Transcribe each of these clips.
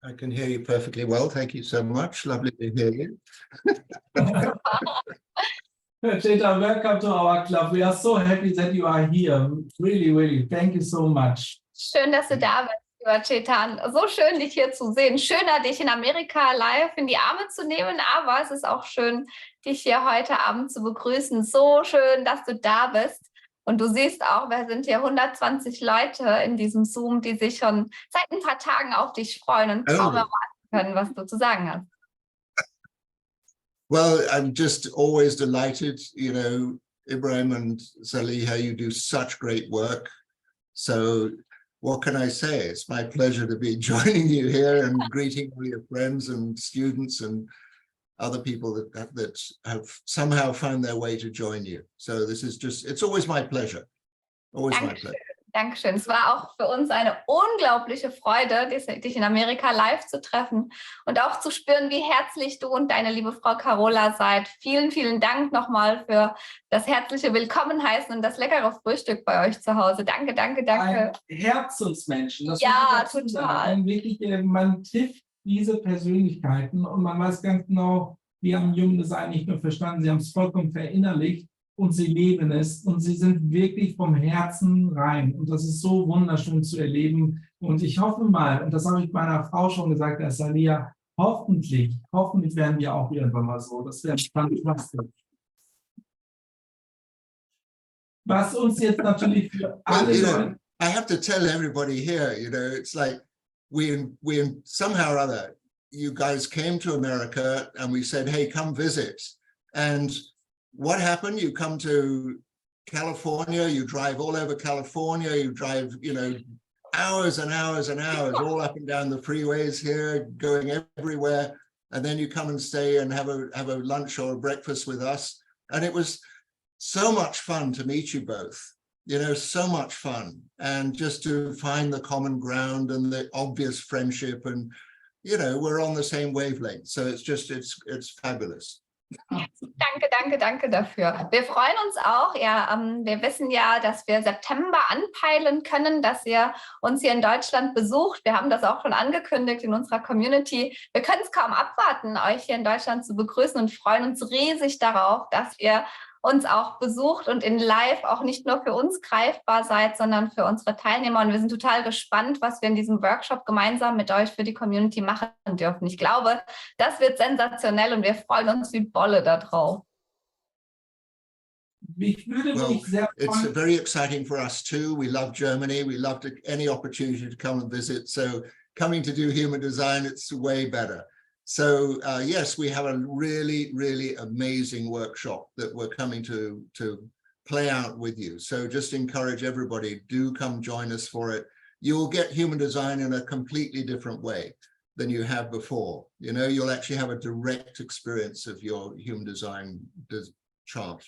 I can hear you perfectly well. Thank you so much. Lovely to hear you. Chetan, welcome to our club. We are so happy that you are here. Really, really. Thank you so much. Schön, dass du da bist, lieber Chetan. So schön, dich hier zu sehen. Schöner, dich in Amerika live in die Arme zu nehmen, aber es ist auch schön, dich hier heute Abend zu begrüßen. So schön, dass du da bist. Und du siehst auch, wir sind hier 120 Leute in diesem Zoom, die sich schon seit ein paar Tagen auf dich freuen und kaum erwarten können, was du zu sagen hast. Well, I'm just always delighted, you know, Ibrahim and Saliha, you do such great work. So what can I say? It's my pleasure to be joining you here and greeting all your friends and students and other people that have somehow found their way to join you. So this is just, it's always my pleasure. Always my pleasure. Dankeschön. Es war auch für uns eine unglaubliche Freude, dich in Amerika live zu treffen und auch zu spüren, wie herzlich du und deine liebe Frau Carola seid. Vielen, vielen Dank nochmal für das herzliche Willkommen heißen und das leckere Frühstück bei euch zu Hause. Danke, danke, danke. Ein Herzensmenschen. Das ja, total. Wirklich, man trifft diese Persönlichkeiten und man weiß ganz genau, die haben Human Design nicht nur verstanden, sie haben es vollkommen verinnerlicht. Und sie leben es und sie sind wirklich vom Herzen rein. Und das ist so wunderschön zu erleben. Und ich hoffe mal, und das habe ich meiner Frau schon gesagt, Salia, hoffentlich werden wir auch irgendwann mal so. Das wäre fantastisch. Was uns jetzt natürlich für alle... You know, I have to tell everybody here, you know, it's like we somehow or other, you guys came to America and we said, hey, come visit. And what happened? You come to California, you drive all over California, you drive, you know, hours and hours and hours all up and down the freeways here, going everywhere. And then you come and stay and have a lunch or a breakfast with us. And it was so much fun to meet you both, you know, so much fun. And just to find the common ground and the obvious friendship and, you know, we're on the same wavelength. So it's just, it's fabulous. Danke dafür. Wir freuen uns auch. Ja, wir wissen ja, dass wir September anpeilen können, dass ihr uns hier in Deutschland besucht. Wir haben das auch schon angekündigt in unserer Community. Wir können es kaum abwarten, euch hier in Deutschland zu begrüßen und freuen uns riesig darauf, dass ihr uns auch besucht und in Live auch nicht nur für uns greifbar seid, sondern für unsere Teilnehmer. Und wir sind total gespannt, was wir in diesem Workshop gemeinsam mit euch für die Community machen dürfen. Ich glaube, das wird sensationell und wir freuen uns wie Bolle da drauf. Well, it's very exciting for us too. We love Germany. We love any opportunity to come and visit. So coming to do human design, it's way better. So yes, we have a really, really amazing workshop that we're coming to play out with you. So just encourage everybody, do come join us for it. You'll get human design in a completely different way than you have before. You know, you'll actually have a direct experience of your human design chart.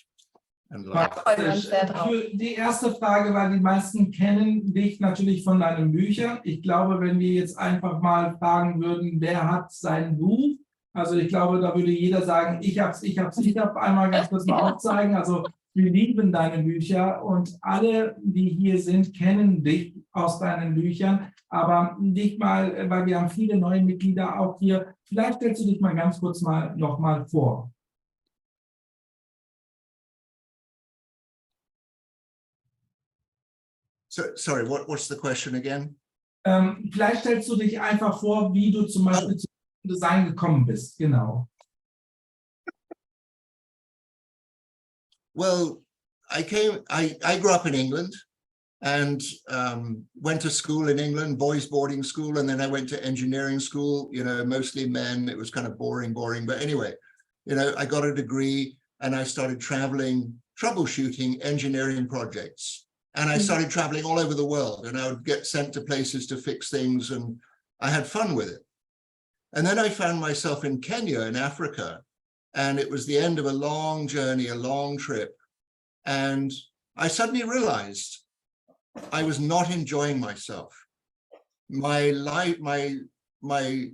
Die erste Frage war, die meisten kennen dich natürlich von deinen Büchern. Ich glaube, wenn wir jetzt einfach mal fragen würden, wer hat sein Buch? Also ich glaube, da würde jeder sagen, ich hab's. Ich habe einmal ganz kurz mal aufzeigen. Also wir lieben deine Bücher und alle, die hier sind, kennen dich aus deinen Büchern. Aber nicht mal, weil wir haben viele neue Mitglieder auch hier. Vielleicht stellst du dich mal ganz kurz noch mal vor. So, sorry, what's the question again? Vielleicht stellst du dich einfach vor, wie du zum Beispiel zum Design gekommen bist. Genau. Well, I grew up in England and went to school in England, boys boarding school, and then I went to engineering school, you know, mostly men. It was kind of boring. But anyway, you know, I got a degree and I started traveling, troubleshooting engineering projects. And I started traveling all over the world and I would get sent to places to fix things and I had fun with it. And then I found myself in Kenya in Africa and it was the end of a long journey, a long trip. And I suddenly realized I was not enjoying myself. My life, my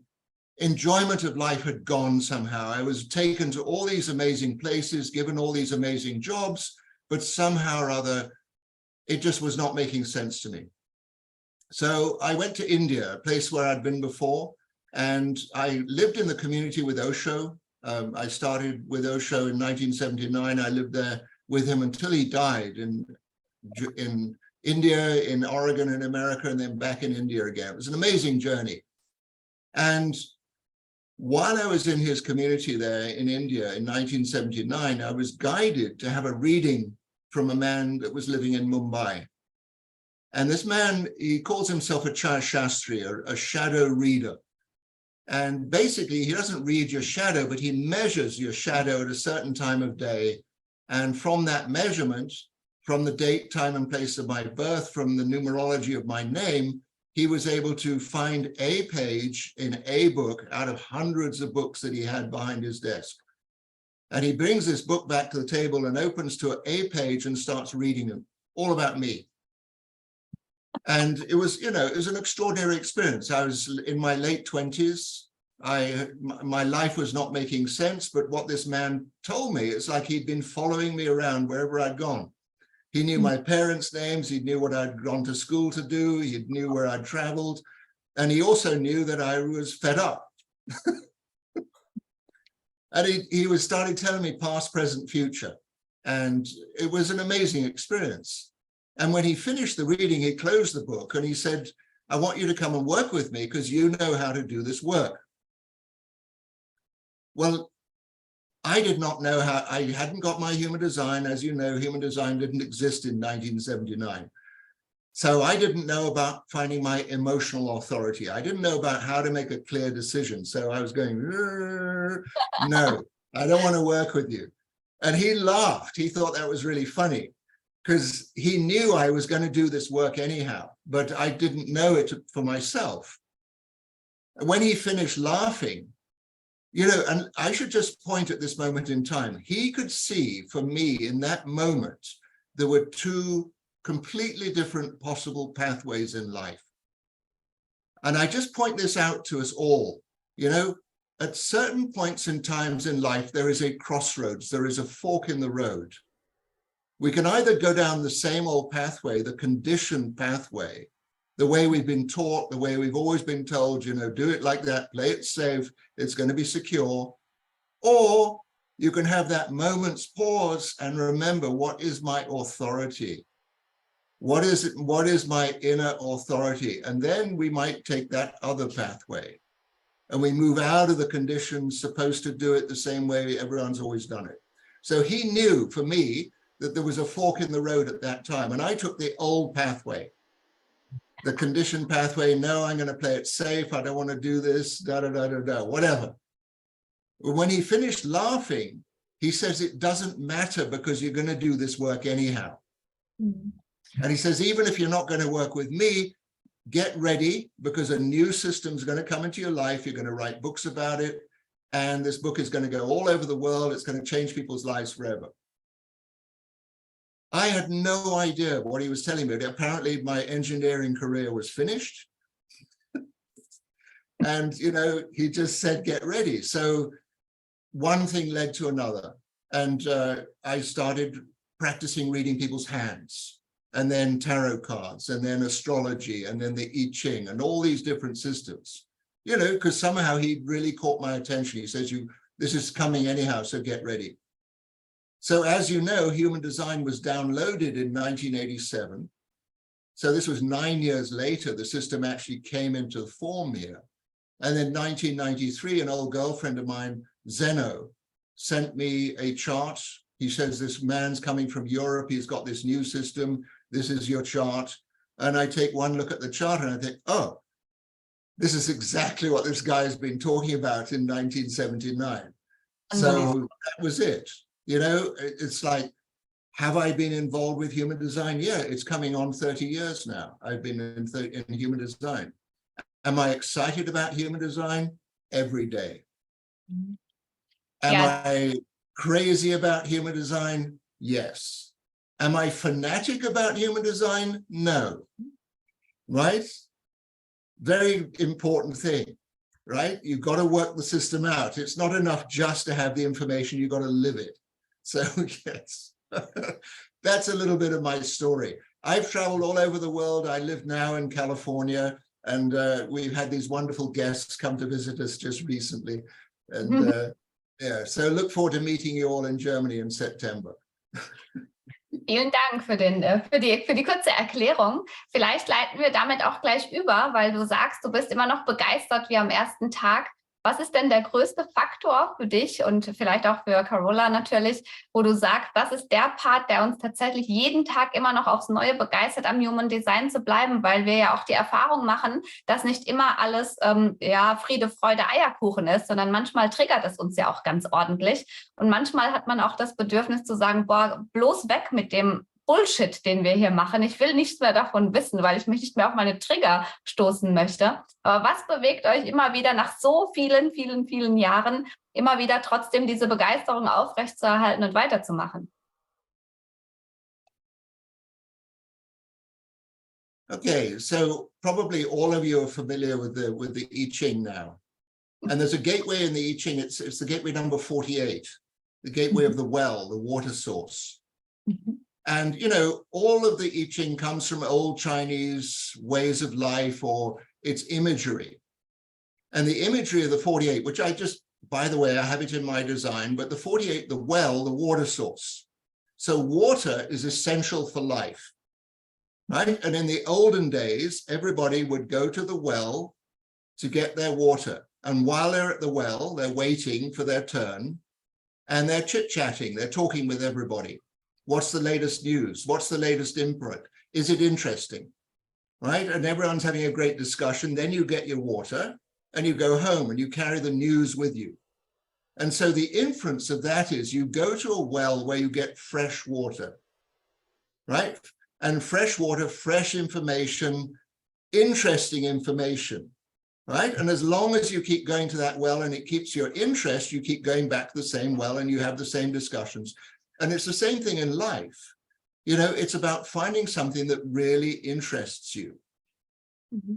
enjoyment of life had gone somehow. I was taken to all these amazing places, given all these amazing jobs, but somehow or other, it just was not making sense to me. So I went to India, a place where I'd been before, And I lived in the community with Osho. I started with Osho in 1979. I lived there with him until he died in India, in Oregon, in America, and then back in India again. It was an amazing journey. And while I was in his community there in India in 1979, I was guided to have a reading from a man that was living in Mumbai. And this man, he calls himself a Shastri, a shadow reader. And basically, he doesn't read your shadow, but he measures your shadow at a certain time of day. And from that measurement, from the date, time, and place of my birth, from the numerology of my name, he was able to find a page in a book out of hundreds of books that he had behind his desk. And he brings this book back to the table and opens to a page and starts reading them, all about me. And it was, it was an extraordinary experience. I was in my late 20s. My life was not making sense, but what this man told me, it's like he'd been following me around wherever I'd gone. He knew my parents' names. He knew what I'd gone to school to do. He knew where I'd traveled. And he also knew that I was fed up. And he was starting telling me past, present, future. And it was an amazing experience. And when he finished the reading, he closed the book and he said, I want you to come and work with me because you know how to do this work. Well, I did not know how. I hadn't got my human design. As you know, human design didn't exist in 1979. So I didn't know about finding my emotional authority. I didn't know about how to make a clear decision. So I was going, no, I don't want to work with you. And he laughed. He thought that was really funny because he knew I was going to do this work anyhow, but I didn't know it for myself. When he finished laughing, and I should just point at this moment in time, he could see for me in that moment, there were two completely different possible pathways in life. And I just point this out to us all, at certain points in times in life, there is a crossroads, there is a fork in the road. We can either go down the same old pathway, the conditioned pathway, the way we've been taught, the way we've always been told, do it like that, play it safe, it's going to be secure. Or you can have that moment's pause and remember, what is my authority? What is my inner authority? And then we might take that other pathway and we move out of the conditions supposed to do it the same way everyone's always done it. So he knew for me that there was a fork in the road at that time. And I took the old pathway, the conditioned pathway. No, I'm going to play it safe. I don't want to do this, whatever. When he finished laughing, he says, it doesn't matter because you're going to do this work anyhow. Mm-hmm. And he says, even if you're not going to work with me, get ready because a new system is going to come into your life. You're going to write books about it. And this book is going to go all over the world. It's going to change people's lives forever. I had no idea what he was telling me. Apparently, my engineering career was finished. And, he just said, get ready. So one thing led to another. And I started practicing reading people's hands. And then tarot cards, and then astrology, and then the I Ching, and all these different systems, because somehow he really caught my attention. He says, this is coming anyhow, so get ready. So as you know, Human Design was downloaded in 1987. So this was 9 years later, the system actually came into form here. And in 1993, an old girlfriend of mine, Zeno, sent me a chart. He says, this man's coming from Europe. He's got this new system. This is your chart. And I take one look at the chart and I think, oh, this is exactly what this guy has been talking about in 1979. So that was it. It's like, have I been involved with human design? Yeah, it's coming on 30 years now. I've been in human design. Am I excited about human design? Every day. Am I crazy about human design? Yes. Am I fanatic about human design? No. Right? Very important thing, right? You've got to work the system out. It's not enough just to have the information, you've got to live it. So yes, that's a little bit of my story. I've traveled all over the world. I live now in California. And we've had these wonderful guests come to visit us just recently. And yeah, so look forward to meeting you all in Germany in September. Vielen Dank für die kurze Erklärung. Vielleicht leiten wir damit auch gleich über, weil du sagst, du bist immer noch begeistert wie am ersten Tag. Was ist denn der größte Faktor für dich und vielleicht auch für Carola natürlich, wo du sagst, das ist der Part, der uns tatsächlich jeden Tag immer noch aufs Neue begeistert, am Human Design zu bleiben, weil wir ja auch die Erfahrung machen, dass nicht immer alles Friede, Freude, Eierkuchen ist, sondern manchmal triggert es uns ja auch ganz ordentlich. Und manchmal hat man auch das Bedürfnis zu sagen, boah, bloß weg mit dem Bullshit, den wir hier machen. Ich will nichts mehr davon wissen, weil ich mich nicht mehr auf meine Trigger stoßen möchte. Aber was bewegt euch immer wieder nach so vielen, vielen, vielen Jahren, immer wieder trotzdem diese Begeisterung aufrechtzuerhalten und weiterzumachen? Okay, so probably all of you are familiar with the I Ching now. And there's a gateway in the I Ching, it's the gateway number 48, the gateway of the well, the water source. And, you know, all of the I Ching comes from old Chinese ways of life or its imagery. And the imagery of the 48, which I just, by the way, I have it in my design, but the 48, the well, the water source. So water is essential for life, right? And in the olden days, everybody would go to the well to get their water. And while they're at the well, they're waiting for their turn and they're chit-chatting, they're talking with everybody. What's the latest news? What's the latest input? Is it interesting? Right? And everyone's having a great discussion. Then you get your water and you go home and you carry the news with you. And so the inference of that is you go to a well where you get fresh water, right? And fresh water, fresh information, interesting information, right? And as long as you keep going to that well and it keeps your interest, you keep going back to the same well and you have the same discussions. And it's the same thing in life. You know, it's about finding something that really interests you.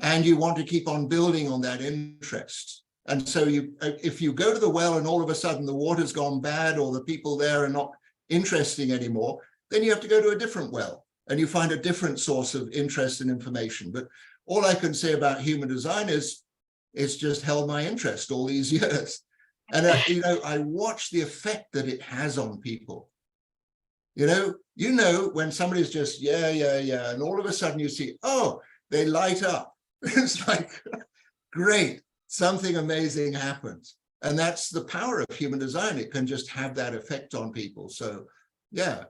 And you want to keep on building on that interest. And so if you go to the well and all of a sudden the water's gone bad or the people there are not interesting anymore, then you have to go to a different well and you find a different source of interest and information. But all I can say about human design is it's just held my interest all these years. And, you know, I watch the effect that it has on people. You know, when somebody's just, yeah, and all of a sudden you see, oh, they light up. It's like, great, something amazing happens. And that's the power of human design. It can just have that effect on people. So, yeah,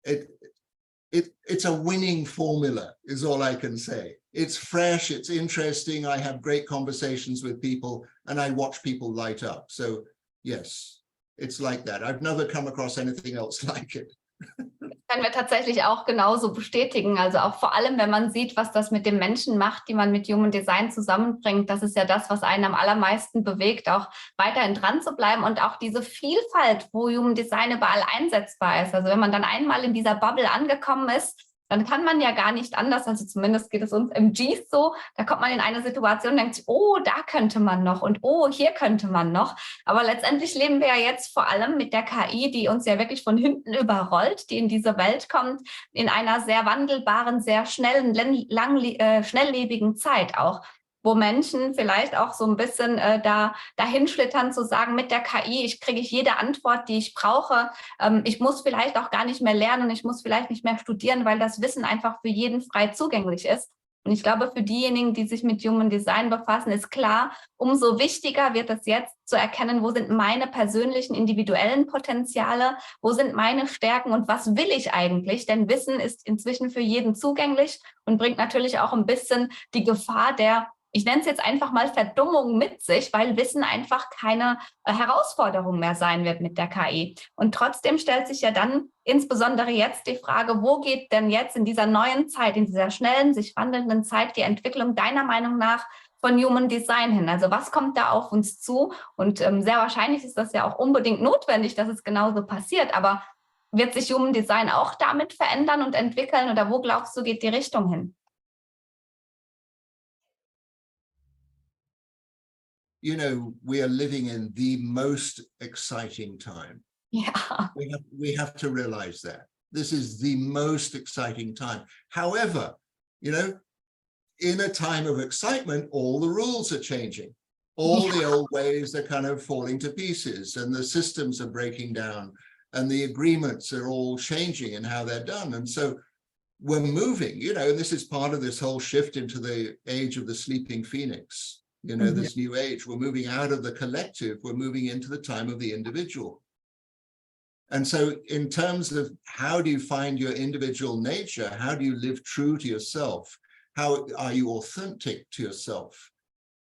it's a winning formula is all I can say. It's fresh, it's interesting. I have great conversations with people and I watch people light up. So, yes, it's like that. I've never come across anything else like it. Können wir tatsächlich auch genauso bestätigen. Also auch vor allem, wenn man sieht, was das mit den Menschen macht, die man mit Human Design zusammenbringt. Das ist ja das, was einen am allermeisten bewegt, auch weiterhin dran zu bleiben und auch diese Vielfalt, wo Human Design überall einsetzbar ist. Also wenn man dann einmal in dieser Bubble angekommen ist, dann kann man ja gar nicht anders, also zumindest geht es uns MGs so, da kommt man in eine Situation und denkt sich, oh, da könnte man noch und oh, hier könnte man noch. Aber letztendlich leben wir ja jetzt vor allem mit der KI, die uns ja wirklich von hinten überrollt, die in diese Welt kommt, in einer sehr wandelbaren, sehr schnellen, schnelllebigen Zeit auch, wo Menschen vielleicht auch so ein bisschen dahin schlittern zu sagen, mit der KI kriege ich jede Antwort, die ich brauche. Ich muss vielleicht auch gar nicht mehr lernen, ich muss vielleicht nicht mehr studieren, weil das Wissen einfach für jeden frei zugänglich ist. Und ich glaube, für diejenigen, die sich mit Human Design befassen, ist klar, umso wichtiger wird es jetzt zu erkennen, wo sind meine persönlichen, individuellen Potenziale, wo sind meine Stärken und was will ich eigentlich? Denn Wissen ist inzwischen für jeden zugänglich und bringt natürlich auch ein bisschen die Gefahr der, ich nenne es jetzt einfach mal Verdummung mit sich, weil Wissen einfach keine Herausforderung mehr sein wird mit der KI. Und trotzdem stellt sich ja dann insbesondere jetzt die Frage, wo geht denn jetzt in dieser neuen Zeit, in dieser schnellen, sich wandelnden Zeit die Entwicklung deiner Meinung nach von Human Design hin? Also was kommt da auf uns zu? Und sehr wahrscheinlich ist das ja auch unbedingt notwendig, dass es genauso passiert. Aber wird sich Human Design auch damit verändern und entwickeln? Oder wo glaubst du, geht die Richtung hin? You know, we are living in the most exciting time. Yeah. We have to realize that. This is the most exciting time. However, you know, in a time of excitement, all the rules are changing. All the old ways are kind of falling to pieces, and the systems are breaking down, and the agreements are all changing in how they're done. And so we're moving, and this is part of this whole shift into the age of the sleeping phoenix, this new age. We're moving out of the collective, we're moving into the time of the individual. And so in terms of how do you find your individual nature, how do you live true to yourself? How are you authentic to yourself?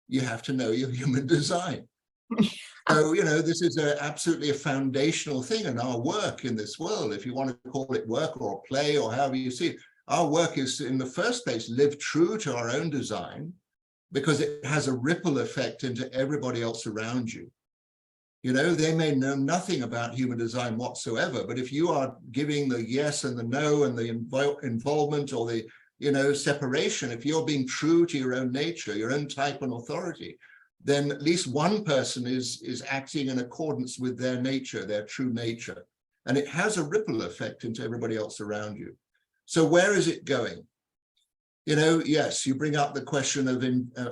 You have to know your human design. So, this is absolutely a foundational thing in our work in this world. If you want to call it work or play or however you see it, our work is in the first place, live true to our own design, because it has a ripple effect into everybody else around you. They may know nothing about human design whatsoever, but if you are giving the yes and the no and the involvement or the separation, if you're being true to your own nature, your own type and authority, then at least one person is acting in accordance with their nature, their true nature. And it has a ripple effect into everybody else around you. So where is it going? Yes, you bring up the question of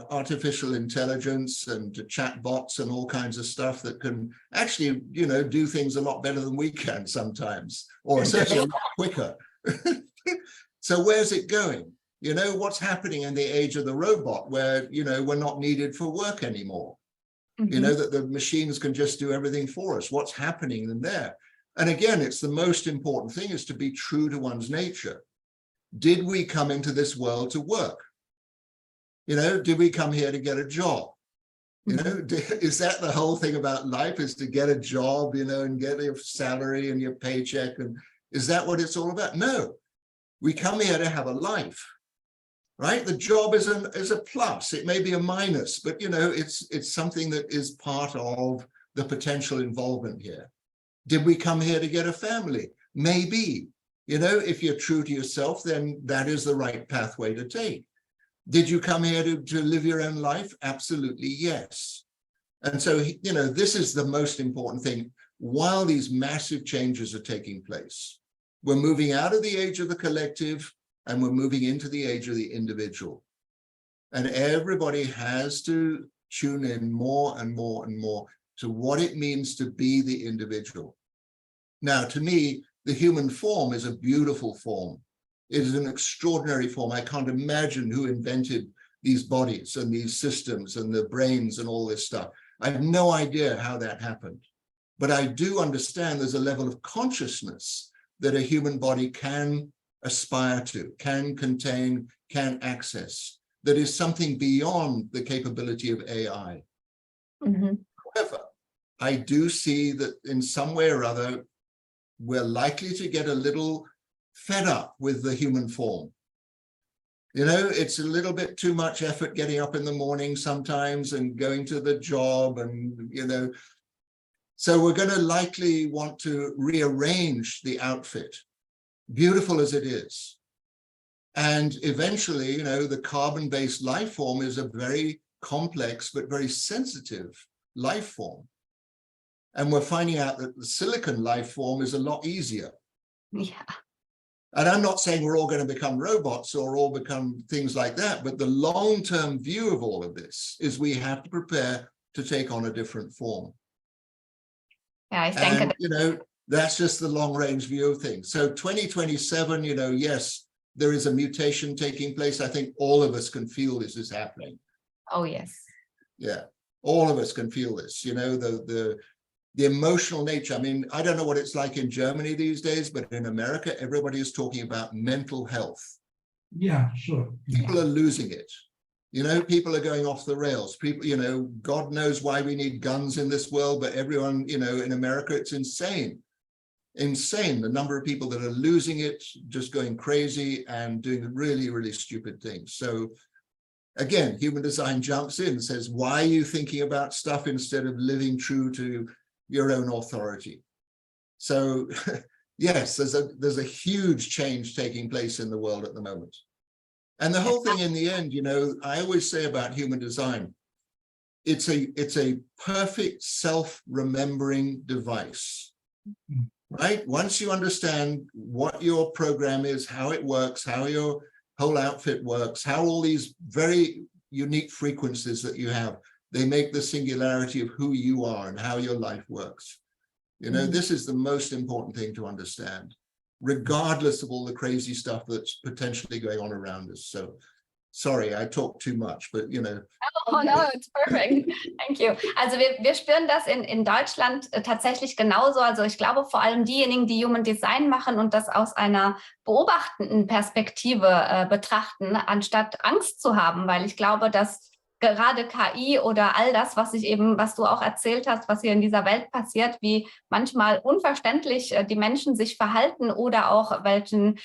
artificial intelligence and chat bots and all kinds of stuff that can actually, do things a lot better than we can sometimes, or certainly a lot quicker. So where's it going? What's happening in the age of the robot where, we're not needed for work anymore? That the machines can just do everything for us. What's happening in there? And again, it's the most important thing is to be true to one's nature. Did we come into this world to work? Did we come here to get a job? Is that the whole thing about life, is to get a job, and get your salary and your paycheck? And is that what it's all about? No. We come here to have a life, right? The job is a plus. It may be a minus, but it's something that is part of the potential involvement here. Did we come here to get a family? Maybe. If you're true to yourself, then that is the right pathway to take. Did you come here to live your own life? Absolutely, yes. And so, this is the most important thing. While these massive changes are taking place, we're moving out of the age of the collective and we're moving into the age of the individual. And everybody has to tune in more and more and more to what it means to be the individual. Now, to me, the human form is a beautiful form. It is an extraordinary form. I can't imagine who invented these bodies and these systems and the brains and all this stuff. I have no idea how that happened. But I do understand there's a level of consciousness that a human body can aspire to, can contain, can access, that is something beyond the capability of AI. However, I do see that in some way or other, we're likely to get a little fed up with the human form. It's a little bit too much effort getting up in the morning sometimes and going to the job and, so we're going to likely want to rearrange the outfit, beautiful as it is. And eventually, the carbon-based life form is a very complex but very sensitive life form. And we're finding out that the silicon life form is a lot easier. Yeah. And I'm not saying we're all going to become robots or all become things like that, but the long-term view of all of this is we have to prepare to take on a different form. Yeah, I think that's just the long-range view of things. So 2027, yes, there is a mutation taking place. I think all of us can feel this is happening. Oh, yes. Yeah, all of us can feel this, the emotional nature. I mean, I don't know what it's like in Germany these days, but in America, everybody is talking about mental health. Yeah, sure. People are losing it. People are going off the rails. People, God knows why we need guns in this world, but everyone, in America, it's insane. Insane, the number of people that are losing it, just going crazy and doing really, really stupid things. So again, human design jumps in and says, why are you thinking about stuff instead of living true to your own authority? So yes, there's a huge change taking place in the world at the moment. And the whole thing in the end, I always say about human design, it's a perfect self-remembering device, right? Once you understand what your program is, how it works, how your whole outfit works, how all these very unique frequencies that you have, they make the singularity of who you are and how your life works. This is the most important thing to understand, regardless of all the crazy stuff that's potentially going on around us. So sorry, I talk too much, but Oh no, it's perfect. Thank you. Also wir spüren das in Deutschland tatsächlich genauso. Also ich glaube vor allem diejenigen, die Human Design machen und das aus einer beobachtenden Perspektive betrachten, anstatt Angst zu haben, weil ich glaube, dass gerade KI oder all das, was du auch erzählt hast, was hier in dieser Welt passiert, wie manchmal unverständlich die Menschen sich verhalten oder auch welche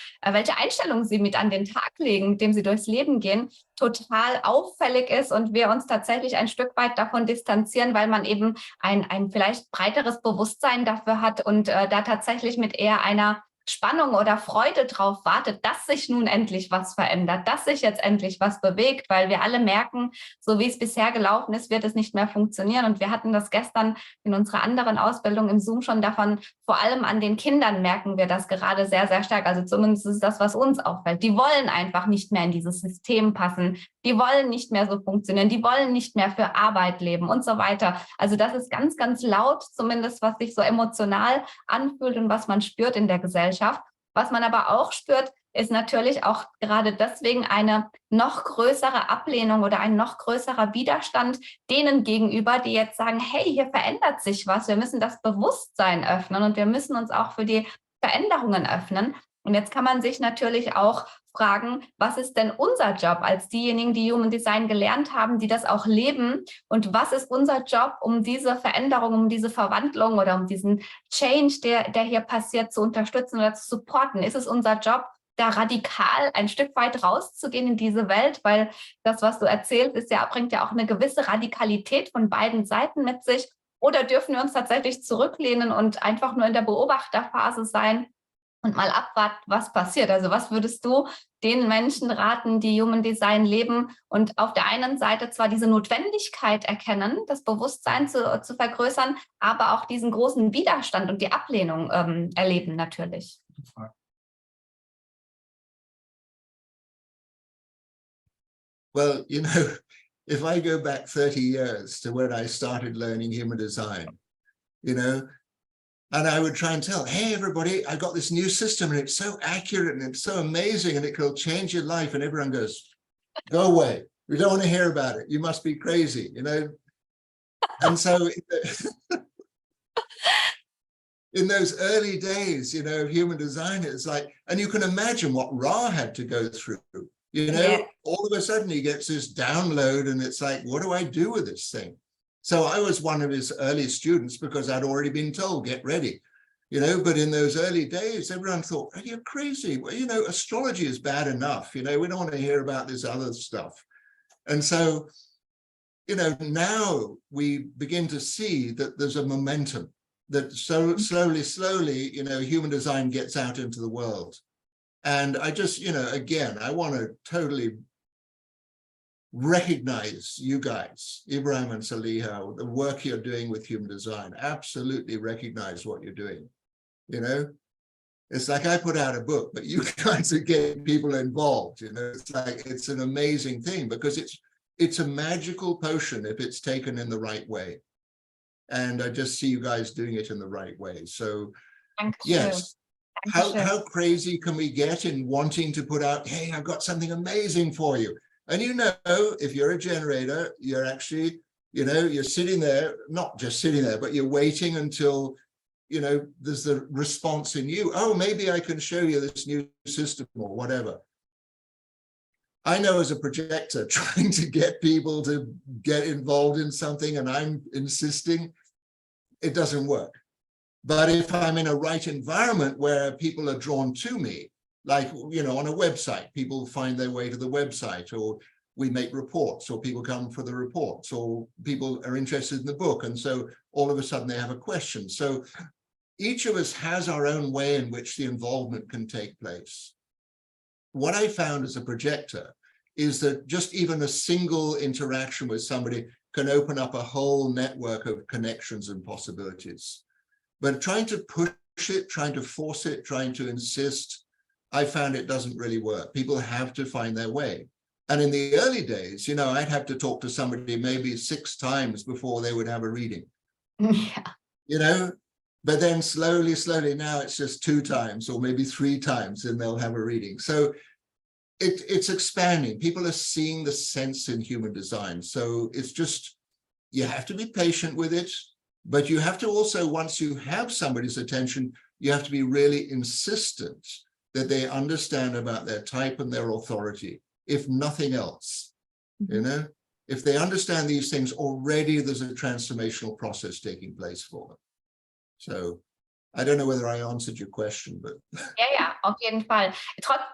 Einstellungen sie mit an den Tag legen, mit dem sie durchs Leben gehen, total auffällig ist und wir uns tatsächlich ein Stück weit davon distanzieren, weil man eben ein vielleicht breiteres Bewusstsein dafür hat und da tatsächlich mit eher einer Spannung oder Freude drauf wartet, dass sich nun endlich was verändert, dass sich jetzt endlich was bewegt, weil wir alle merken, so wie es bisher gelaufen ist, wird es nicht mehr funktionieren. Und wir hatten das gestern in unserer anderen Ausbildung im Zoom schon davon, vor allem an den Kindern merken wir das gerade sehr, sehr stark. Also zumindest ist das, was uns auffällt. Die wollen einfach nicht mehr in dieses System passen. Die wollen nicht mehr so funktionieren. Die wollen nicht mehr für Arbeit leben und so weiter. Also das ist ganz, ganz laut, zumindest was sich so emotional anfühlt und was man spürt in der Gesellschaft. Was man aber auch spürt, ist natürlich auch gerade deswegen eine noch größere Ablehnung oder ein noch größerer Widerstand denen gegenüber, die jetzt sagen, hey, hier verändert sich was, wir müssen das Bewusstsein öffnen und wir müssen uns auch für die Veränderungen öffnen. Und jetzt kann man sich natürlich auch fragen, was ist denn unser Job als diejenigen, die Human Design gelernt haben, die das auch leben? Und was ist unser Job, um diese Veränderung, um diese Verwandlung oder um diesen Change, der hier passiert, zu unterstützen oder zu supporten? Ist es unser Job, da radikal ein Stück weit rauszugehen in diese Welt? Weil das, was du erzählst, bringt ja auch eine gewisse Radikalität von beiden Seiten mit sich. Oder dürfen wir uns tatsächlich zurücklehnen und einfach nur in der Beobachterphase sein und mal abwarten, was passiert? Also was würdest du den Menschen raten, die Human Design leben und auf der einen Seite zwar diese Notwendigkeit erkennen, das Bewusstsein zu vergrößern, aber auch diesen großen Widerstand und die Ablehnung erleben natürlich? Well, if I go back 30 years to when I started learning human design, and I would try and tell, hey, everybody, I got this new system and it's so accurate and it's so amazing and it will change your life. And everyone goes, go away. We don't want to hear about it. You must be crazy, And so in those early days, of human design, it's like, and you can imagine what Ra had to go through, Yeah. All of a sudden he gets this download and it's like, what do I do with this thing? So I was one of his early students because I'd already been told, get ready, but in those early days, everyone thought, oh, you're crazy. Well, astrology is bad enough. We don't want to hear about this other stuff. And so, now we begin to see that there's a momentum that so slowly, human design gets out into the world. And I just, again, I want to totally recognize you guys, Ibrahim and Saliha, the work you're doing with human design. Absolutely recognize what you're doing. It's like I put out a book, but you guys are getting people involved. It's like, it's an amazing thing because it's a magical potion if it's taken in the right way. And I just see you guys doing it in the right way. So yes, how crazy can we get in wanting to put out, hey, I've got something amazing for you. And if you're a generator, you're actually, you're sitting there, not just sitting there, but you're waiting until, there's the response in you. Oh, maybe I can show you this new system or whatever. I know as a projector, trying to get people to get involved in something and I'm insisting, it doesn't work. But if I'm in a right environment where people are drawn to me, like, on a website, people find their way to the website, or we make reports, or people come for the reports, or people are interested in the book. And so all of a sudden they have a question. So each of us has our own way in which the involvement can take place. What I found as a projector is that just even a single interaction with somebody can open up a whole network of connections and possibilities. But trying to push it, trying to force it, trying to insist, I found it doesn't really work. People have to find their way. And in the early days, I'd have to talk to somebody maybe 6 times before they would have a reading. Yeah. But then slowly now it's just 2 times or maybe 3 times and they'll have a reading. So it's expanding. People are seeing the sense in human design. So it's just, you have to be patient with it, but you have to also, once you have somebody's attention, you have to be really insistent that they understand about their type and their authority, if nothing else. If they understand these things already, there's a transformational process taking place for them. So I don't know whether I answered your question, but Ja, auf jeden Fall.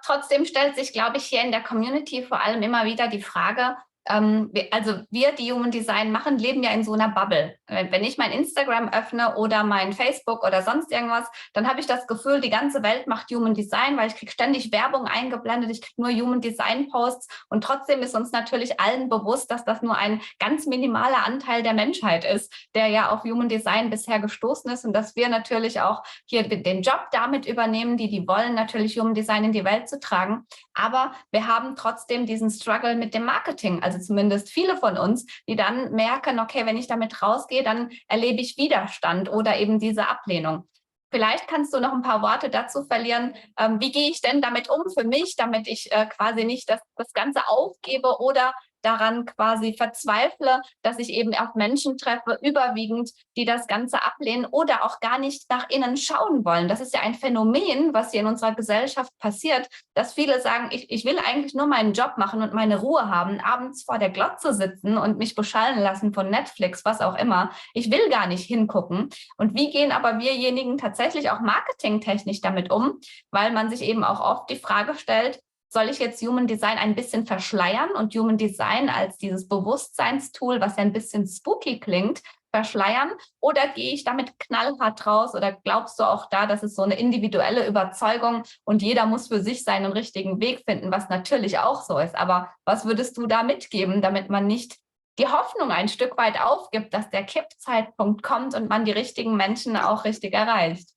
Trotzdem stellt sich, glaube ich, hier in der Community vor allem immer wieder die Frage, wir, die Human Design machen, leben ja in so einer Bubble. Wenn ich mein Instagram öffne oder mein Facebook oder sonst irgendwas, dann habe ich das Gefühl, die ganze Welt macht Human Design, weil ich kriege ständig Werbung eingeblendet, ich kriege nur Human Design Posts und trotzdem ist uns natürlich allen bewusst, dass das nur ein ganz minimaler Anteil der Menschheit ist, der ja auf Human Design bisher gestoßen ist und dass wir natürlich auch hier den Job damit übernehmen, die wollen, natürlich Human Design in die Welt zu tragen. Aber wir haben trotzdem diesen Struggle mit dem Marketing, also zumindest viele von uns, die dann merken, okay, wenn ich damit rausgehe, dann erlebe ich Widerstand oder eben diese Ablehnung. Vielleicht kannst du noch ein paar Worte dazu verlieren, wie gehe ich denn damit um für mich, damit ich quasi nicht das Ganze aufgebe oder daran quasi verzweifle, dass ich eben auf Menschen treffe, überwiegend, die das Ganze ablehnen oder auch gar nicht nach innen schauen wollen. Das ist ja ein Phänomen, was hier in unserer Gesellschaft passiert, dass viele sagen, ich will eigentlich nur meinen Job machen und meine Ruhe haben, abends vor der Glotze sitzen und mich beschallen lassen von Netflix, was auch immer. Ich will gar nicht hingucken. Und wie gehen aber wirjenigen tatsächlich auch marketingtechnisch damit um? Weil man sich eben auch oft die Frage stellt, soll ich jetzt Human Design ein bisschen verschleiern und Human Design als dieses Bewusstseinstool, was ja ein bisschen spooky klingt, verschleiern? Oder gehe ich damit knallhart raus? Oder glaubst du auch da, dass es so eine individuelle Überzeugung und jeder muss für sich seinen richtigen Weg finden, was natürlich auch so ist. Aber was würdest du da mitgeben, damit man nicht die Hoffnung ein Stück weit aufgibt, dass der Kippzeitpunkt kommt und man die richtigen Menschen auch richtig erreicht?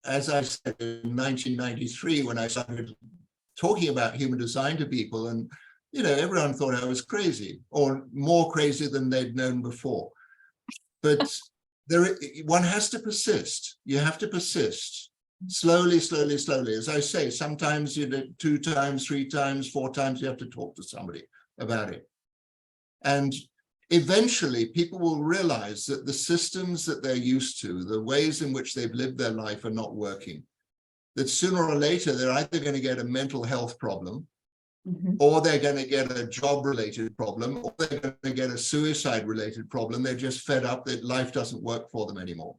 As I said in 1993, when I started talking about human design to people, and everyone thought I was crazy or more crazy than they'd known before. But one has to persist. You have to persist slowly. As I say, sometimes 2 times, 3 times, 4 times, you have to talk to somebody about it. And eventually, people will realize that the systems that they're used to, the ways in which they've lived their life are not working. That sooner or later, they're either going to get a mental health problem, or they're going to get a job-related problem, or they're going to get a suicide-related problem. They're just fed up that life doesn't work for them anymore.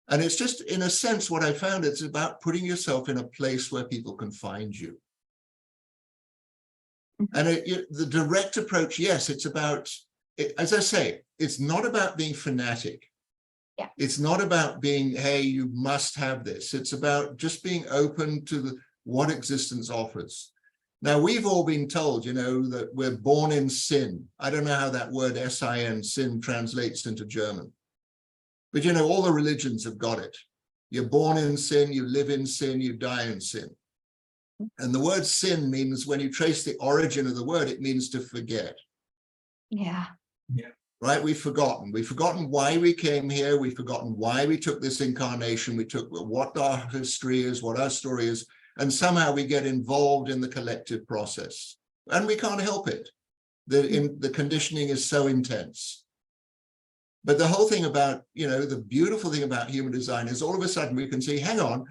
And it's just, in a sense, what I found, it's about putting yourself in a place where people can find you. And the direct approach, yes, it's about, as I say, it's not about being fanatic. Yeah. It's not about being, hey, you must have this. It's about just being open to what existence offers. Now, we've all been told, that we're born in sin. I don't know how that word S-I-N, sin, translates into German. But, all the religions have got it. You're born in sin, you live in sin, you die in sin. And the word sin means, when you trace the origin of the word, it means to forget. Yeah. Right? We've forgotten why we came here. We've forgotten why we took this incarnation. We took what our history is, what our story is, and somehow we get involved in the collective process. And we can't help it. The conditioning is so intense. But the whole thing about, the beautiful thing about human design is all of a sudden we can see, hang on,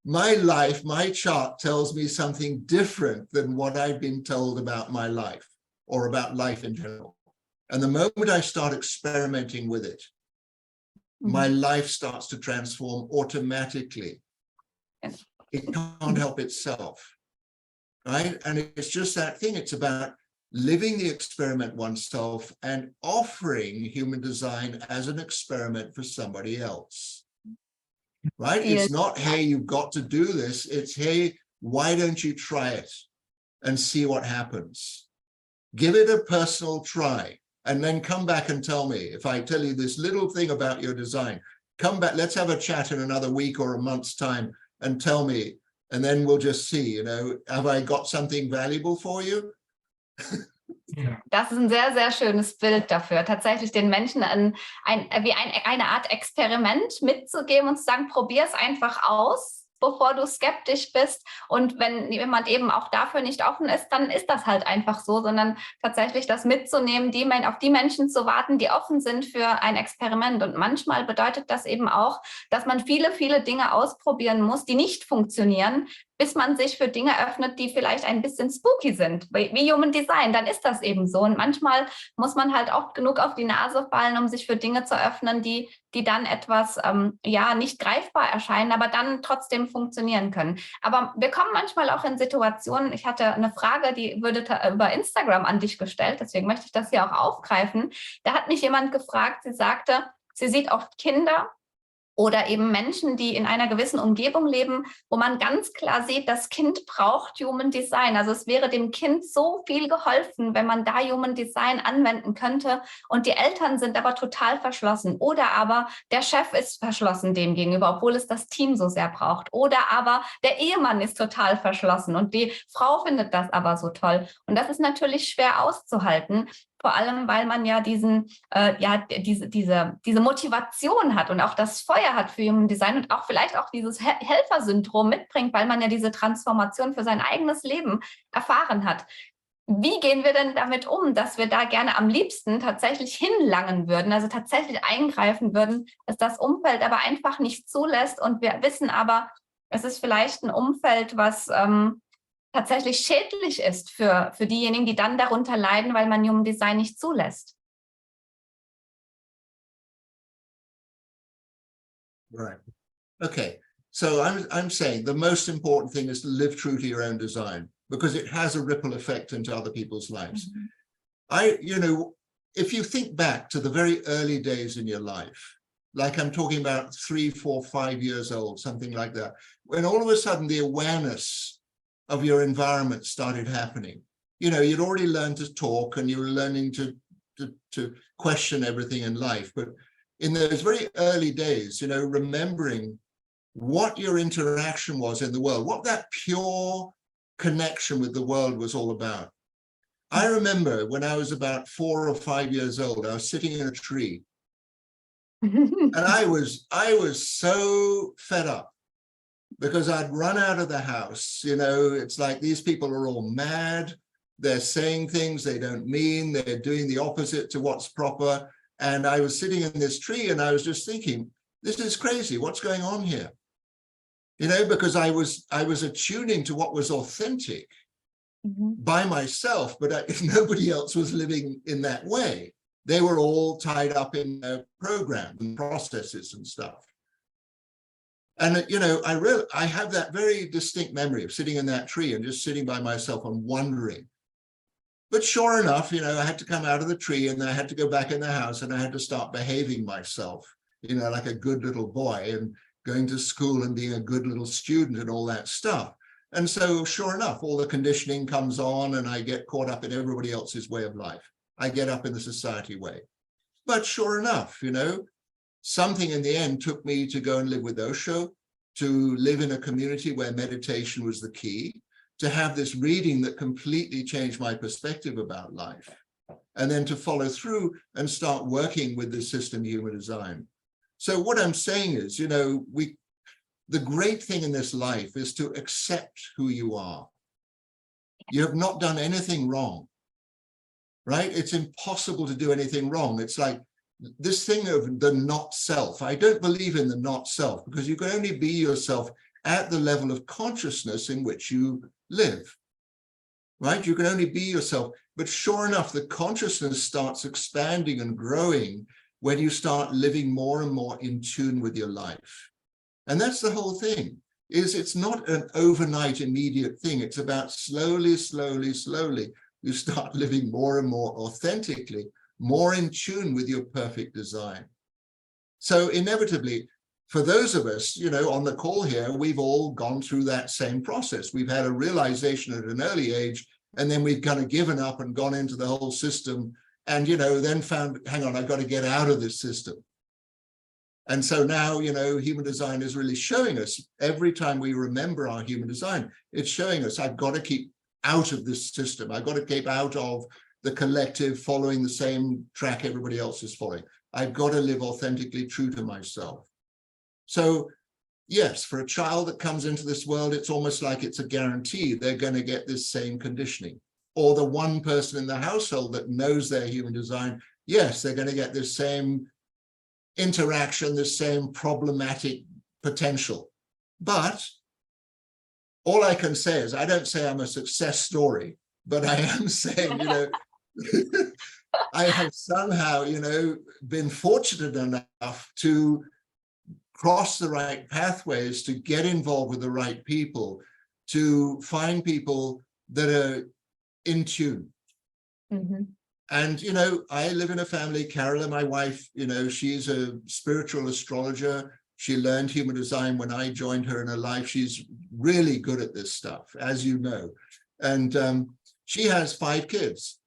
my life, my chart tells me something different than what I've been told about my life or about life in general. And the moment I start experimenting with it, my life starts to transform automatically. It can't help itself, right? And it's just that thing. It's about living the experiment oneself and offering human design as an experiment for somebody else. Right? It's not, hey, you've got to do this. It's, hey, why don't you try it and see what happens? Give it a personal try and then come back and tell me. If I tell you this little thing about your design, come back, let's have a chat in another week or a month's time and tell me, and then we'll just see, have I got something valuable for you? Ja. Das ist ein sehr, sehr schönes Bild dafür, tatsächlich den Menschen eine Art Experiment mitzugeben und zu sagen, probier es einfach aus, bevor du skeptisch bist. Und wenn jemand eben auch dafür nicht offen ist, dann ist das halt einfach so, sondern tatsächlich das mitzunehmen, auf die Menschen zu warten, die offen sind für ein Experiment. Und manchmal bedeutet das eben auch, dass man viele, viele Dinge ausprobieren muss, die nicht funktionieren, bis man sich für Dinge öffnet, die vielleicht ein bisschen spooky sind, wie Human Design, dann ist das eben so. Und manchmal muss man halt oft genug auf die Nase fallen, um sich für Dinge zu öffnen, die dann etwas, nicht greifbar erscheinen, aber dann trotzdem funktionieren können. Aber wir kommen manchmal auch in Situationen, ich hatte eine Frage, die wurde über Instagram an dich gestellt, deswegen möchte ich das hier auch aufgreifen. Da hat mich jemand gefragt, sie sagte, sie sieht oft Kinder oder eben Menschen, die in einer gewissen Umgebung leben, wo man ganz klar sieht, das Kind braucht Human Design. Also es wäre dem Kind so viel geholfen, wenn man da Human Design anwenden könnte. Und die Eltern sind aber total verschlossen. Oder aber der Chef ist verschlossen dem gegenüber, obwohl es das Team so sehr braucht. Oder aber der Ehemann ist total verschlossen und die Frau findet das aber so toll. Und das ist natürlich schwer auszuhalten. Vor allem, weil man ja diese Motivation hat und auch das Feuer hat für Human Design und auch vielleicht auch dieses Helfersyndrom mitbringt, weil man ja diese Transformation für sein eigenes Leben erfahren hat. Wie gehen wir denn damit um, dass wir da gerne am liebsten tatsächlich hinlangen würden, also tatsächlich eingreifen würden, dass das Umfeld aber einfach nicht zulässt und wir wissen aber, es ist vielleicht ein Umfeld, was tatsächlich schädlich ist für diejenigen, die dann darunter leiden, weil man Human Design nicht zulässt. Right. Okay. So I'm saying the most important thing is to live true to your own design because it has a ripple effect into other people's lives. Mm-hmm. If you think back to the very early days in your life, like I'm talking about 3, 4, 5 years old, something like that, when all of a sudden the awareness of your environment started happening. You'd already learned to talk and you were learning to question everything in life. But in those very early days, remembering what your interaction was in the world, what that pure connection with the world was all about. I remember when I was about 4 or 5 years old, I was sitting in a tree and I was so fed up. Because I'd run out of the house, it's like these people are all mad. They're saying things they don't mean. They're doing the opposite to what's proper. And I was sitting in this tree and I was just thinking, this is crazy. What's going on here? Because I was attuning to what was authentic by myself, but nobody else was living in that way. They were all tied up in their programs and processes and stuff. And, I have that very distinct memory of sitting in that tree and just sitting by myself and wondering. But sure enough, I had to come out of the tree and I had to go back in the house and I had to start behaving myself, like a good little boy and going to school and being a good little student and all that stuff. And so sure enough, all the conditioning comes on and I get caught up in everybody else's way of life. I get up in the society way. But sure enough, something in the end took me to go and live with Osho, to live in a community where meditation was the key, to have this reading that completely changed my perspective about life, and then to follow through and start working with the system Human Design. So what I'm saying is, the great thing in this life is to accept who you are. You have not done anything wrong, right? It's impossible to do anything wrong. It's like, this thing of the not self, I don't believe in the not self because you can only be yourself at the level of consciousness in which you live, right? You can only be yourself, but sure enough, the consciousness starts expanding and growing when you start living more and more in tune with your life. And that's the whole thing, is it's not an overnight immediate thing. It's about slowly, slowly, slowly, you start living more and more authentically, more in tune with your perfect design. So inevitably, for those of us, on the call here, we've all gone through that same process. We've had a realization at an early age, and then we've kind of given up and gone into the whole system and, then found, hang on, I've got to get out of this system. And so now, human design is really showing us, every time we remember our human design, it's showing us, I've got to keep out of this system. I've got to keep out of the collective following the same track everybody else is following. I've got to live authentically true to myself. So yes, for a child that comes into this world, it's almost like it's a guarantee they're going to get this same conditioning. Or the one person in the household that knows their human design, yes, they're going to get this same interaction, the same problematic potential. But all I can say is, I don't say I'm a success story, but I am saying, I have somehow, been fortunate enough to cross the right pathways, to get involved with the right people, to find people that are in tune. Mm-hmm. And, I live in a family, Carolyn, my wife, she's a spiritual astrologer. She learned human design when I joined her in her life. She's really good at this stuff, as you know. And she has 5 kids.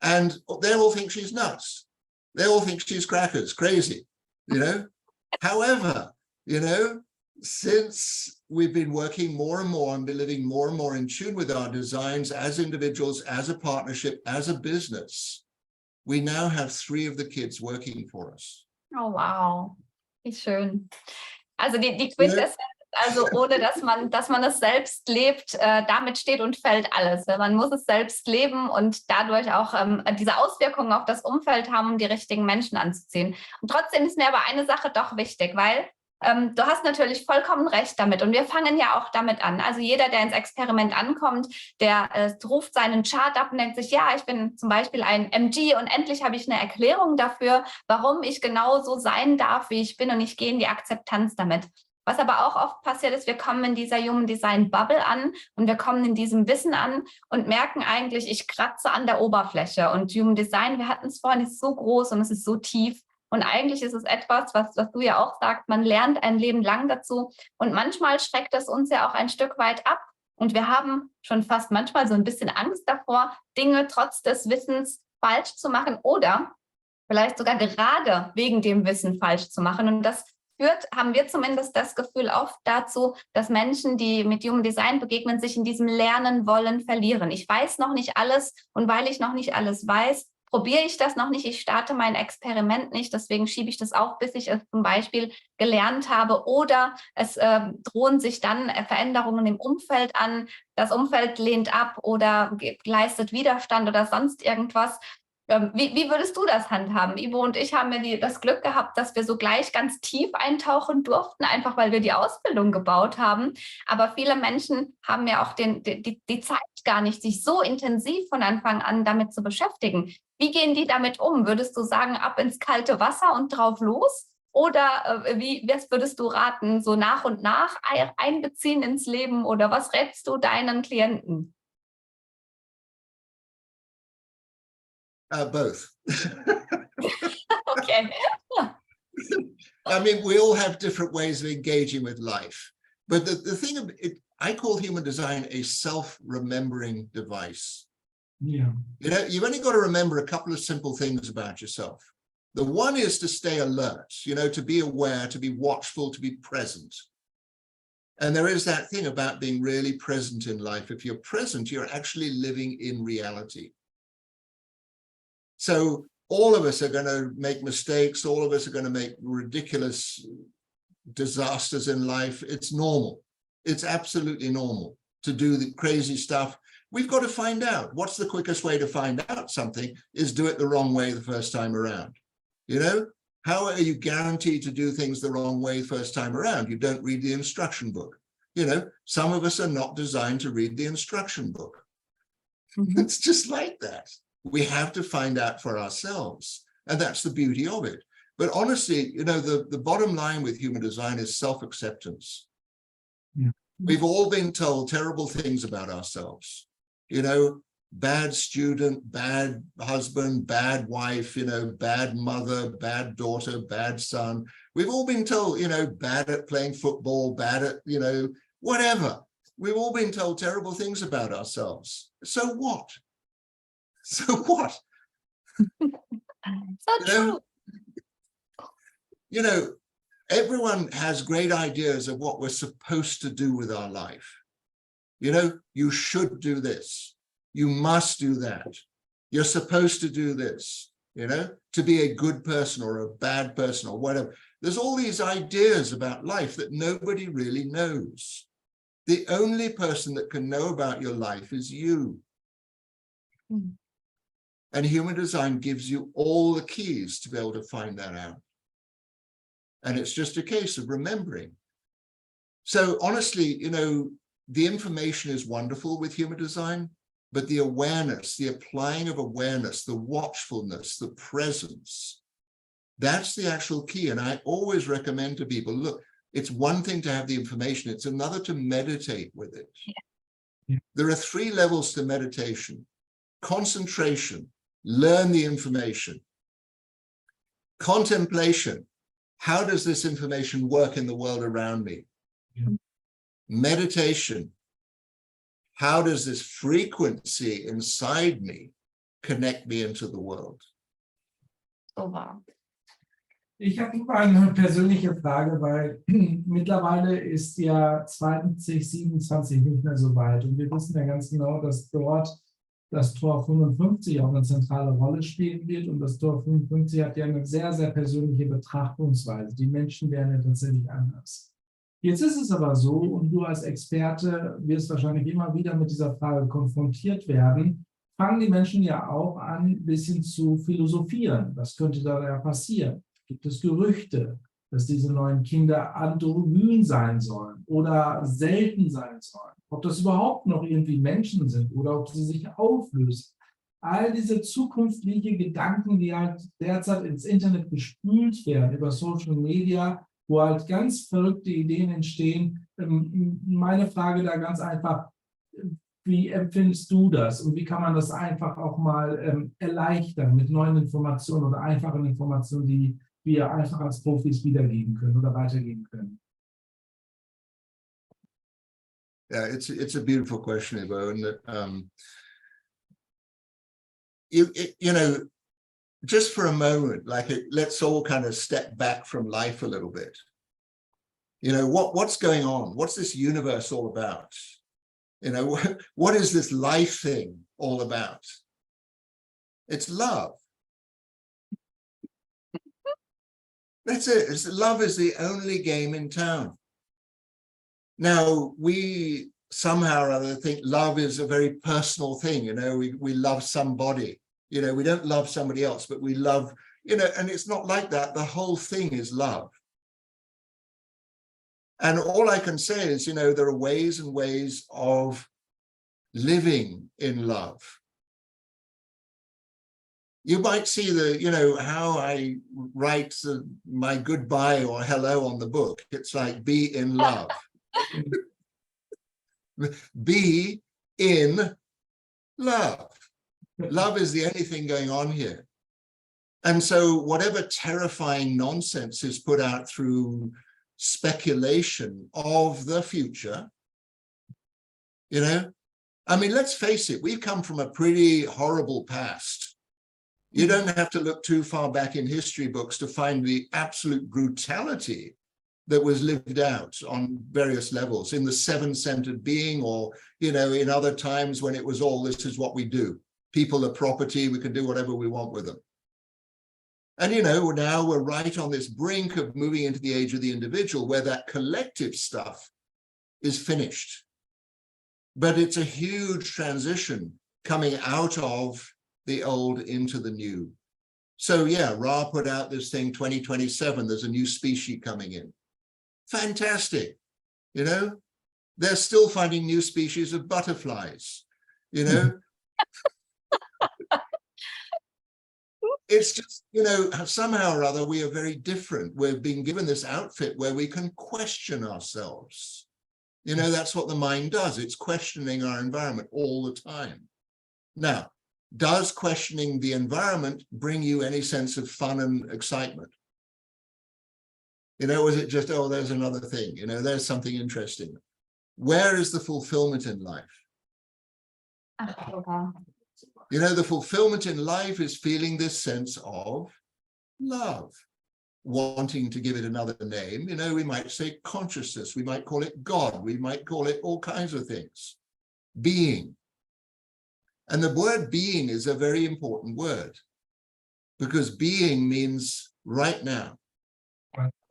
And they all think she's nuts. They all think she's crazy, However, since we've been working more and more and been living more and more in tune with our designs as individuals, as a partnership, as a business, we now have 3 of the kids working for us. Oh, wow. Wie schön. Also die Quintessenz, also ohne dass man es selbst lebt, damit steht und fällt alles. Man muss es selbst leben und dadurch auch diese Auswirkungen auf das Umfeld haben, um die richtigen Menschen anzuziehen. Und trotzdem ist mir aber eine Sache doch wichtig, weil du hast natürlich vollkommen recht damit und wir fangen ja auch damit an. Also jeder, der ins Experiment ankommt, der ruft seinen Chart ab und denkt sich, ja, ich bin zum Beispiel ein MG und endlich habe ich eine Erklärung dafür, warum ich genau so sein darf, wie ich bin, und ich gehe in die Akzeptanz damit. Was aber auch oft passiert ist, wir kommen in dieser Human Design Bubble an und wir kommen in diesem Wissen an und merken eigentlich, ich kratze an der Oberfläche. Und Human Design, wir hatten es vorhin, ist so groß und es ist so tief. Und eigentlich ist es etwas, was du ja auch sagst, man lernt ein Leben lang dazu. Und manchmal schreckt es uns ja auch ein Stück weit ab. Und wir haben schon fast manchmal so ein bisschen Angst davor, Dinge trotz des Wissens falsch zu machen oder vielleicht sogar gerade wegen dem Wissen falsch zu machen. Und das haben wir zumindest das Gefühl oft dazu, dass Menschen, die mit Human Design begegnen, sich in diesem Lernen wollen verlieren. Ich weiß noch nicht alles und weil ich noch nicht alles weiß, probiere ich das noch nicht, ich starte mein Experiment nicht, deswegen schiebe ich das auch, bis ich es zum Beispiel gelernt habe, oder es drohen sich dann Veränderungen im Umfeld an, das Umfeld lehnt ab oder leistet Widerstand oder sonst irgendwas. Wie würdest du das handhaben? Ivo und ich haben ja das Glück gehabt, dass wir so gleich ganz tief eintauchen durften, einfach weil wir die Ausbildung gebaut haben. Aber viele Menschen haben ja auch die Zeit gar nicht, sich so intensiv von Anfang an damit zu beschäftigen. Wie gehen die damit um? Würdest du sagen, ab ins kalte Wasser und drauf los? Oder was würdest du raten, so nach und nach einbeziehen ins Leben? Oder was rätst du deinen Klienten? Both. Okay. I mean, we all have different ways of engaging with life. But the thing of it, I call human design a self-remembering device. Yeah. You've only got to remember a couple of simple things about yourself. The one is to stay alert, to be aware, to be watchful, to be present. And there is that thing about being really present in life. If you're present, you're actually living in reality. So all of us are going to make mistakes. All of us are going to make ridiculous disasters in life. It's normal. It's absolutely normal to do the crazy stuff. We've got to find out. What's the quickest way to find out something is do it the wrong way the first time around. How are you guaranteed to do things the wrong way first time around? You don't read the instruction book. Some of us are not designed to read the instruction book. Mm-hmm. It's just like that. We have to find out for ourselves. And that's the beauty of it. But honestly, the bottom line with human design is self-acceptance. Yeah. We've all been told terrible things about ourselves. Bad student, bad husband, bad wife, bad mother, bad daughter, bad son. We've all been told, bad at playing football, bad at, whatever. We've all been told terrible things about ourselves. So what? So what? So true. you know, everyone has great ideas of what we're supposed to do with our life. You know, you should do this. You must do that. You're supposed to do this, you know, to be a good person or a bad person or whatever. There's all these ideas about life that nobody really knows. The only person that can know about your life is you. Mm. And human design gives you all the keys to be able to find that out. And it's just a case of remembering. So honestly, you know, the information is wonderful with human design, but the awareness, the applying of awareness, the watchfulness, the presence, that's the actual key. And I always recommend to people, look, it's one thing to have the information, it's another to meditate with it. Yeah. There are 3 levels to meditation: concentration, learn the information; contemplation, how does this information work in the world around me? Yeah. Meditation, how does this frequency inside me connect me into the world? So wahr. Ich habe eine persönliche Frage, weil mittlerweile ist ja 2027 nicht mehr so weit. Und wir wissen ja ganz genau, dass dort das Tor 55 auch eine zentrale Rolle spielen wird. Und das Tor 55 hat ja eine sehr, sehr persönliche Betrachtungsweise. Die Menschen werden ja tatsächlich anders. Jetzt ist es aber so, und du als Experte wirst wahrscheinlich immer wieder mit dieser Frage konfrontiert werden, fangen die Menschen ja auch an, ein bisschen zu philosophieren. Was könnte da ja passieren? Gibt es Gerüchte, dass diese neuen Kinder androgyn sein sollen oder selten sein sollen? Ob das überhaupt noch irgendwie Menschen sind oder ob sie sich auflösen. All diese zukünftige Gedanken, die halt derzeit ins Internet gespült werden, über Social Media, wo halt ganz verrückte Ideen entstehen. Meine Frage da ganz einfach, wie empfindest du das und wie kann man das einfach auch mal erleichtern mit neuen Informationen oder einfachen Informationen, die wir einfach als Profis wiedergeben können oder weitergeben können? Yeah, it's a beautiful question, Ivo, and you know, just for a moment, let's all kind of step back from life a little bit. You know, what's going on? What's this universe all about? You know, what is this life thing all about? It's love. That's it. Love is the only game in town. Now, we somehow or other think love is a very personal thing. You know, we love somebody. You know, we don't love somebody else, but we love, you know, and it's not like that. The whole thing is love. And all I can say is, you know, there are ways and ways of living in love. You might see you know, how I write my goodbye or hello on the book. It's like, be in love. Be in love. Love is the only thing going on here. And so whatever terrifying nonsense is put out through speculation of the future, you know, I mean, let's face it, we've come from a pretty horrible past. You don't have to look too far back in history books to find the absolute brutality that was lived out on various levels in the 7-centered being, or, you know, in other times when it was all, this is what we do. People are property, we can do whatever we want with them. And, you know, now we're right on this brink of moving into the age of the individual where that collective stuff is finished. But it's a huge transition coming out of the old into the new. So yeah, Ra put out this thing 2027, there's a new species coming in. Fantastic. You know, they're still finding new species of butterflies, you know. It's just, you know, somehow or other we are very different. We've been given this outfit where we can question ourselves. You know, that's what the mind does. It's questioning our environment all the time. Now, does questioning the environment bring you any sense of fun and excitement? You know, is it just, oh, there's another thing, you know, there's something interesting. Where is the fulfillment in life? You know, the fulfillment in life is feeling this sense of love. wanting to give it another name, we might say consciousness, we might call it God, we might call it all kinds of things. Being. And the word being is a very important word, because being means right now,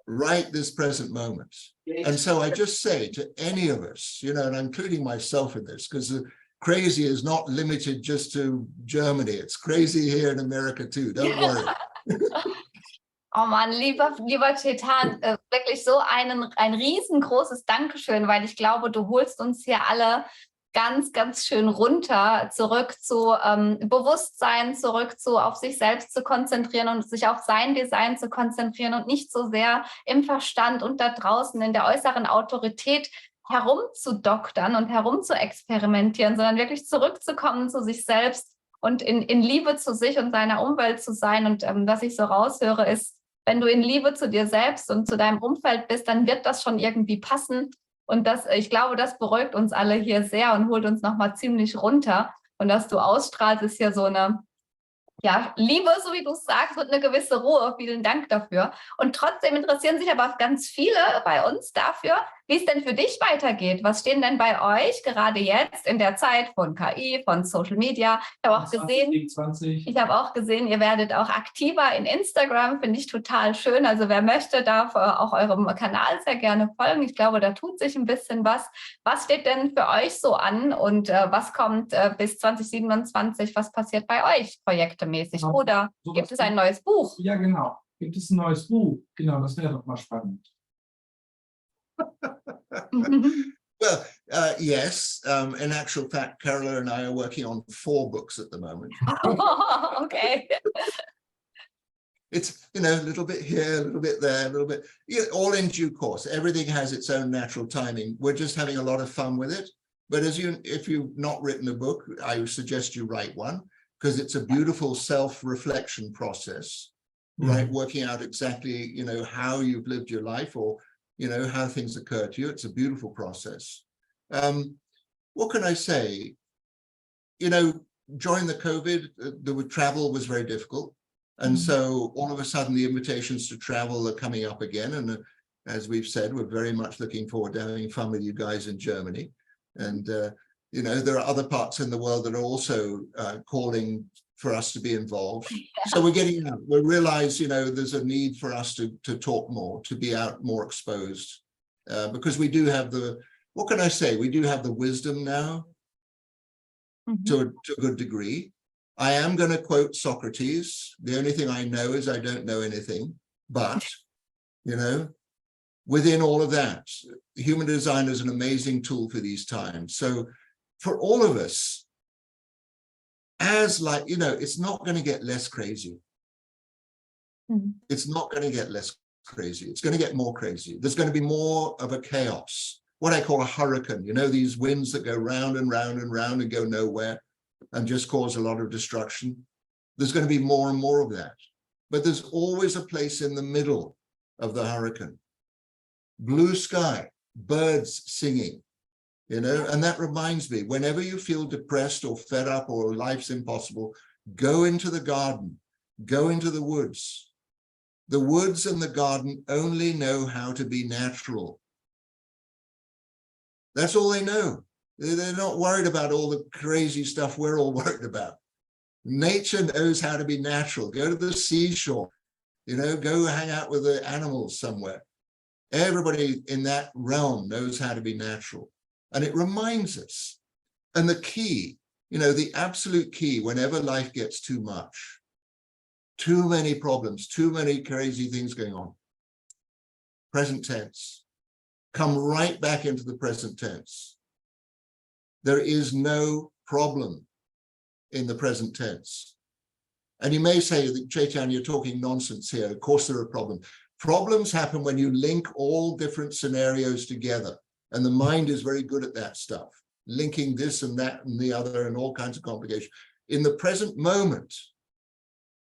right this present moment. And so I just say to any of us, and I'm including myself in this, because the crazy is not limited just to Germany. It's crazy here in America too. Don't worry. Oh Mann, lieber Chetan, wirklich so ein riesengroßes Dankeschön, weil ich glaube, du holst uns hier alle ganz, ganz schön runter, zurück zu Bewusstsein, zurück zu auf sich selbst zu konzentrieren und sich auf sein Design zu konzentrieren und nicht so sehr im Verstand und da draußen in der äußeren Autorität herumzudoktern und herumzuexperimentieren, sondern wirklich zurückzukommen zu sich selbst und in Liebe zu sich und seiner Umwelt zu sein. Und was ich so raushöre, ist, wenn du in Liebe zu dir selbst und zu deinem Umfeld bist, dann wird das schon irgendwie passen. Und ich glaube, das beruhigt uns alle hier sehr und holt uns nochmal ziemlich runter. Und dass du ausstrahlst, ist ja so eine Liebe, so wie du es sagst, und eine gewisse Ruhe. Vielen Dank dafür. Und trotzdem interessieren sich aber ganz viele bei uns dafür, wie es denn für dich weitergeht. Was stehen denn bei euch gerade jetzt in der Zeit von KI, von Social Media? Ich habe auch gesehen, ihr werdet auch aktiver in Instagram, finde ich total schön. Also wer möchte, darf auch eurem Kanal sehr gerne folgen. Ich glaube, da tut sich ein bisschen was. Was steht denn für euch so an und was kommt bis 2027? Was passiert bei euch projektemäßig? Oder gibt es ein neues Buch? Ja, genau. Gibt es ein neues Buch? Genau, das wäre doch mal spannend. Well, yes. In actual fact, Carola and I are working on 4 books at the moment. Okay. It's, a little bit here, a little bit there, a little bit, all in due course. Everything has its own natural timing. We're just having a lot of fun with it. But if you've not written a book, I would suggest you write one, because it's a beautiful self-reflection process, right? Working out exactly, how you've lived your life, or how things occur to you. It's a beautiful process. What can I say? During the COVID, the travel was very difficult. And so all of a sudden, the invitations to travel are coming up again. And as we've said, we're very much looking forward to having fun with you guys in Germany. And, there are other parts in the world that are also calling for us to be involved. So we're getting out. We realize, there's a need for us to talk more, to be out more exposed, because we do have what can I say? We do have the wisdom now to a good degree. I am going to quote Socrates. The only thing I know is I don't know anything, but, within all of that, human design is an amazing tool for these times. So for all of us, it's not going to get less crazy. It's not going to get less crazy. It's going to get more crazy. There's going to be more of a chaos, what I call a hurricane, these winds that go round and round and round and go nowhere and just cause a lot of destruction. There's going to be more and more of that. But there's always a place in the middle of the hurricane. Blue sky, birds singing, and that reminds me, whenever you feel depressed or fed up or life's impossible, go into the garden, go into the woods. The woods and the garden only know how to be natural. That's all they know. They're not worried about all the crazy stuff we're all worried about. Nature knows how to be natural. Go to the seashore, go hang out with the animals somewhere. Everybody in that realm knows how to be natural. And it reminds us. And the key, the absolute key, whenever life gets too much, too many problems, too many crazy things going on, present tense, come right back into the present tense. There is no problem in the present tense. And you may say that, Chetan, you're talking nonsense here. Of course there are problems. Problems happen when you link all different scenarios together. And the mind is very good at that stuff, linking this and that and the other and all kinds of complications. In the present moment,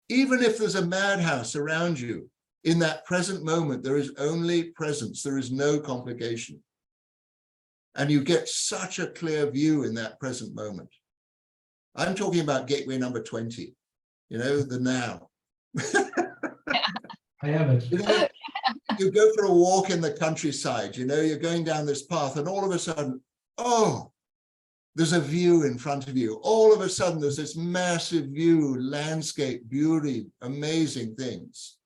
even if there's a madhouse around you, in that present moment, there is only presence. There is no complication. And you get such a clear view in that present moment. I'm talking about gateway number 20, the now. I have it. You know, you go for a walk in the countryside, you know, you're going down this path and all of a sudden, oh, there's a view in front of you. All of a sudden, there's this massive view, landscape, beauty, amazing things.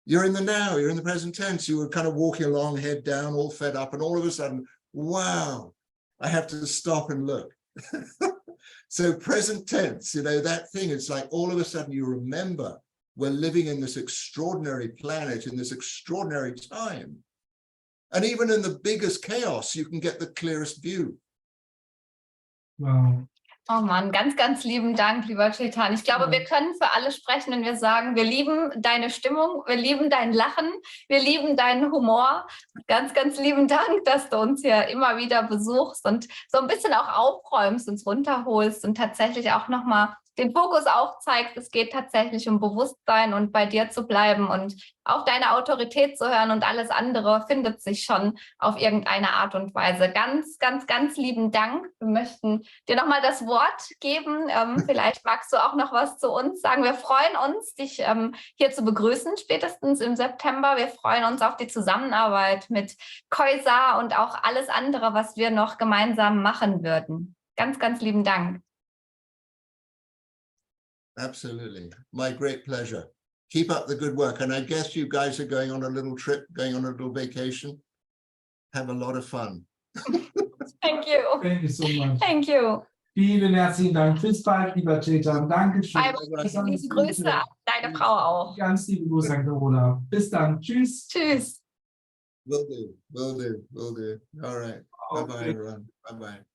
You're in the now, you're in the present tense. You were kind of walking along, head down, all fed up, and all of a sudden, wow, I have to stop and look. So present tense, you know, that thing, it's like all of a sudden you remember we're living in this extraordinary planet, in this extraordinary time. And even in the biggest chaos, you can get the clearest view. Wow. Oh Mann, ganz, ganz lieben Dank, lieber Chetan. Ich glaube, wir können für alle sprechen, wenn wir sagen, wir lieben deine Stimmung, wir lieben dein Lachen, wir lieben deinen Humor. Ganz, ganz lieben Dank, dass du uns hier immer wieder besuchst und so ein bisschen auch aufräumst, uns runterholst und tatsächlich auch nochmal den Fokus auch zeigst, es geht tatsächlich um Bewusstsein und bei dir zu bleiben und auf deine Autorität zu hören und alles andere findet sich schon auf irgendeine Art und Weise. Ganz, ganz, ganz lieben Dank. Wir möchten dir nochmal das Wort geben. Vielleicht magst du auch noch was zu uns sagen. Wir freuen uns, dich hier zu begrüßen, spätestens im September. Wir freuen uns auf die Zusammenarbeit mit Koisa und auch alles andere, was wir noch gemeinsam machen würden. Ganz, ganz lieben Dank. Absolutely. My great pleasure. Keep up the good work. And I guess you guys are going on a little trip, going on a little vacation. Have a lot of fun. Thank you. Thank you so much. Thank you. Vielen herzlichen Dank. Bis bald, lieber Chetan. Dankeschön. Liebe Grüße an deine Frau auch. Ganz liebe Grüße an Carola. Bis dann. Tschüss. Tschüss. Will do. Will do. Will do. All right. Bye-bye, Okay. everyone. Bye-bye.